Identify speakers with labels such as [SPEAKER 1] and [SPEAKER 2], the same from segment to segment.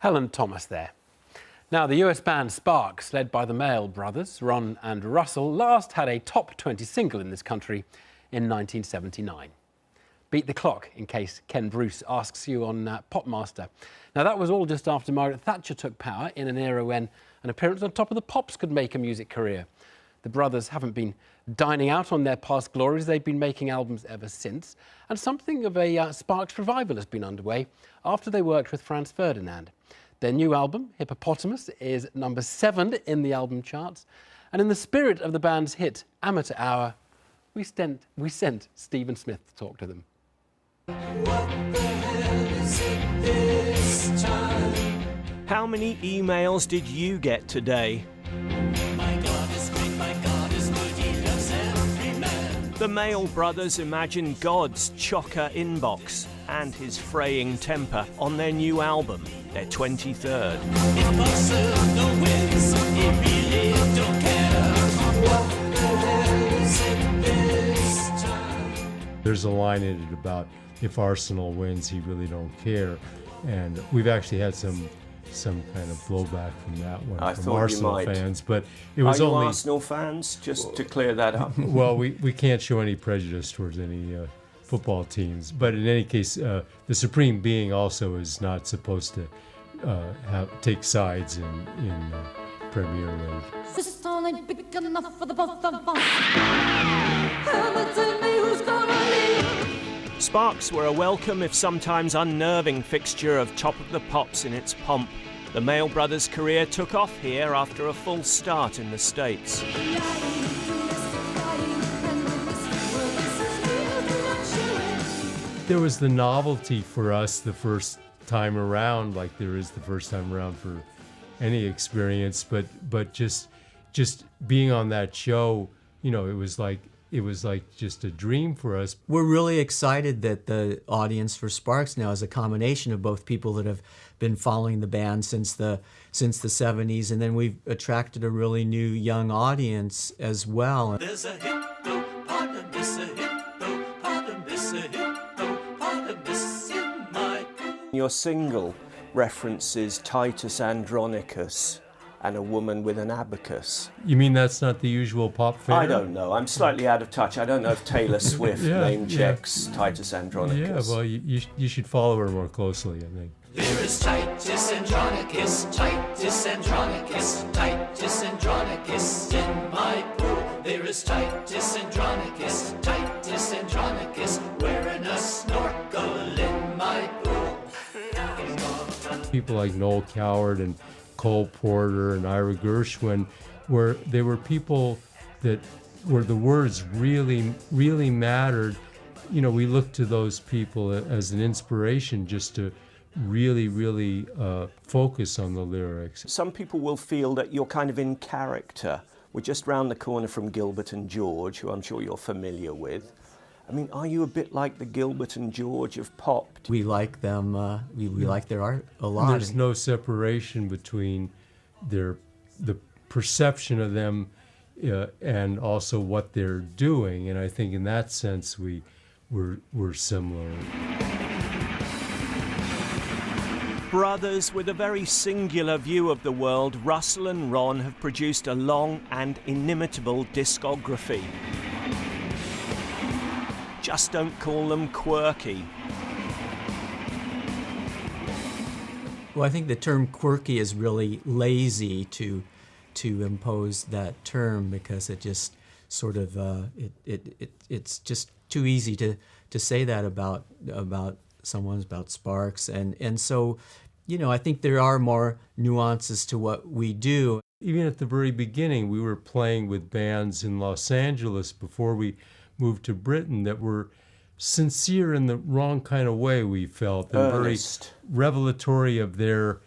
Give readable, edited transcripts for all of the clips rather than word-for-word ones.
[SPEAKER 1] Helen Thomas there. Now, the US band Sparks, led by the Mail brothers, Ron and Russell, last had a top 20 single in this country in 1979. Beat the Clock, in case Ken Bruce asks you on Popmaster. Now, that was all just after Margaret Thatcher took power, in an era when an appearance on Top of the Pops could make a music career. The brothers haven't been dining out on their past glories. They've been making albums ever since. And something of a Sparks revival has been underway after they worked with Franz Ferdinand. Their new album, Hippopotamus, is number 7 in the album charts. And in the spirit of the band's hit, Amateur Hour, we sent Stephen Smith to talk to them.
[SPEAKER 2] What the hell is it this time?
[SPEAKER 3] How many emails did you get today?
[SPEAKER 2] My God is great, my God is good, he loves every man.
[SPEAKER 3] The Mail brothers imagine God's chocker inbox and his fraying temper on their new album, their 23rd.
[SPEAKER 2] If Barcelona wins, he really don't care. What the hell is it this time?
[SPEAKER 4] There's a line in it about if Arsenal wins, he really don't care. And we've actually had some kind of blowback from that one from Arsenal fans, but it was
[SPEAKER 3] only... Are you
[SPEAKER 4] only
[SPEAKER 3] Arsenal fans, just to clear that up?
[SPEAKER 4] Well, we can't show any prejudice towards any football teams, but in any case, the Supreme Being also is not supposed to take sides in Premier League.
[SPEAKER 5] This town ain't big enough for the both of us. Hell, tell me who's gonna leave.
[SPEAKER 3] Sparks were a welcome, if sometimes unnerving, fixture of Top of the Pops in its pomp. The Mail brothers' career took off here after a full start in the States.
[SPEAKER 4] There was the novelty for us the first time around, like there is the first time around for any experience, but just being on that show, you know, it was like just a dream for us.
[SPEAKER 6] We're really excited that the audience for Sparks now is a combination of both people that have been following the band since the 70s, and then we've attracted a really new young audience as well.
[SPEAKER 2] There's a hippopotamus, a hippopotamus, a hippopotamus in my pool.
[SPEAKER 3] Your single references Titus Andronicus and a woman with an abacus.
[SPEAKER 4] You mean that's not the usual pop fare?
[SPEAKER 3] I don't know. I'm slightly out of touch. I don't know if Taylor Swift name checks Titus Andronicus.
[SPEAKER 4] Yeah, well, you should follow her more closely, I think.
[SPEAKER 2] There is Titus Andronicus, Titus Andronicus, Titus Andronicus in my pool. There is Titus Andronicus, Titus Andronicus, wearing a snorkel in my pool.
[SPEAKER 4] People like Noel Coward and Cole Porter and Ira Gershwin, they were people that where the words really, really mattered. You know, we looked to those people as an inspiration just to really, really focus on the lyrics.
[SPEAKER 3] Some people will feel that you're kind of in character. We're just round the corner from Gilbert and George, who I'm sure you're familiar with. I mean, are you a bit like the Gilbert and George of pop?
[SPEAKER 6] We like them, we like their art a lot.
[SPEAKER 4] There's no separation between the perception of them and also what they're doing, and I think in that sense we're similar.
[SPEAKER 3] Brothers with a very singular view of the world, Russell and Ron have produced a long and inimitable discography. Just don't call them quirky.
[SPEAKER 6] Well, I think the term quirky is really lazy to impose that term, because it just sort of it's just too easy to say that about someone, about Sparks, and so, you know, I think there are more nuances to what we do.
[SPEAKER 4] Even at the very beginning, we were playing with bands in Los Angeles before we moved to Britain that were sincere in the wrong kind of way, we felt, and very revelatory of their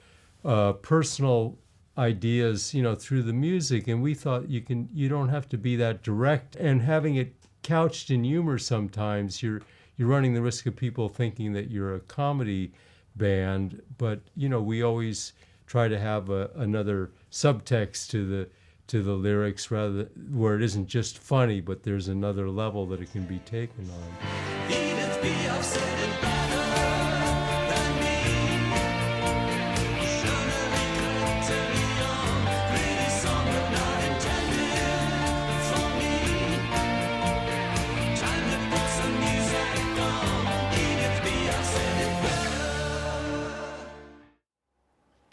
[SPEAKER 4] personal ideas, you know, through the music. And we thought you don't have to be that direct, and having it couched in humor sometimes, you're running the risk of people thinking that you're a comedy band. But, you know, we always try to have another subtext to the lyrics, rather where it isn't just funny, but there's another level that it can be taken on.
[SPEAKER 2] Needn't be upset and battered.